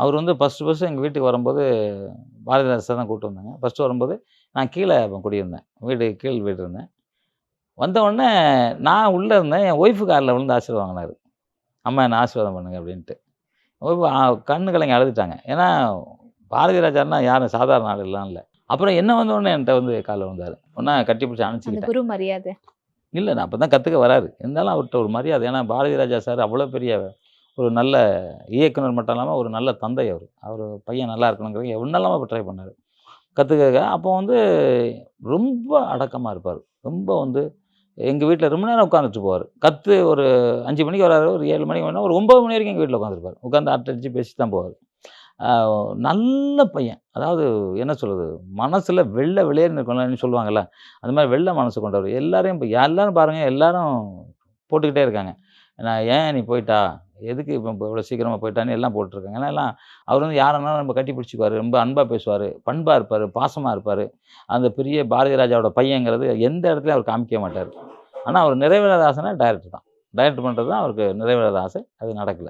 அவர் வந்து ஃபர்ஸ்ட்டு எங்க வீட்டுக்கு வரும்போது பாரதிதாசன் சார் தான் கூட்டு வந்தாங்க. ஃபர்ஸ்ட்டு வரும்போது நான் கீழ குடியிருந்தேன். கீழ் வீடு இருந்தேன். வந்த உடனே நான் உள்ள இருந்தேன். என் ஒய்ஃப் கால்ல விழுந்து ஆசீர்வாதம் வாங்குனாரு. "அம்மா என்ன ஆசீர்வாதம் பண்ணுங்க" அப்படின்ட்டு. ஒய்ஃப் கண்ணு கலங்கி அழுதுட்டாங்க. ஏன்னா, பாரதி ராஜான்னா யாரும் சாதாரண ஆளுலாம் இல்ல. அப்புறம் என்ன வந்த உடனே என்ட்ட வந்து கால்ல விழுந்தாரு. உடனே கட்டி பிடிச்சு அந்த அணைச்சுக்கிட்டேன். குரு மரியாதை. இல்ல நான் அப்ப தான் கத்துக்க வராரு. இருந்தாலும் அவர்ட்ட ஒரு மரியாதை. ஏன்னா, பாரதி ராஜா சார் அவ்வளோ பெரிய ஒரு நல்ல இயக்குனர் மட்டும் இல்லாம, ஒரு நல்ல தந்தை அவரு. அவரு பையன் நல்லா இருக்கணுங்கிறதுக்கு என்னெல்லாமோ ட்ரை பண்ணாரு. கத்துக்க அப்போ வந்து ரொம்ப அடக்கமா இருப்பாரு. ரொம்ப வந்து எங்க வீட்ல ரொம்ப நேரம் உட்காந்துட்டு போவாரு. ஒரு 5 மணிக்கு வராரு, ஒரு 7 மணிக்கு வேணா ஒரு 9 மணி வரைக்கும் எங்க வீட்ல உட்காந்துருப்பாரு. உட்காந்து அரட்டை அடிச்சு பேசிட்டு தான் போவாரு. அ நல்ல பையன். அதாவது என்ன சொல்றது? மனசுல வெள்ள வெளியேறுன்னு இருக்கும்லன்னு சொல்லுவாங்கல்ல. அந்த மாரி வெள்ள மனசு கொண்டவரு. எல்லாரும் பாருங்க, எல்லாரும் போட்டுக்கிட்டே இருக்காங்க. "ஏன் நீ போயிட்டா? எதுக்கு இப்ப இவ்வளோ சீக்கிரமா போயிட்டான்னு?" எல்லாம் போட்டுருக்காங்க. ஏன்னா எல்லாம் அவர் வந்து யாரனாலும் ரொம்ப கட்டி பிடிச்சுக்குவாரு. ரொம்ப அன்பா பேசுவாரு. பண்பா இருப்பாரு. பாசமா இருப்பாரு. அந்த பெரிய பாரதி ராஜாவோட பையங்கிறது எந்த இடத்துலயும் அவர் காமிக்கவே மாட்டாரு. ஆனா அவர் நிறைவேறாத ஆசைன்னா டைரக்டர் தான். டைரக்ட் பண்றது தான் அவருக்கு நிறைவேறாத ஆசை. அது நடக்கல.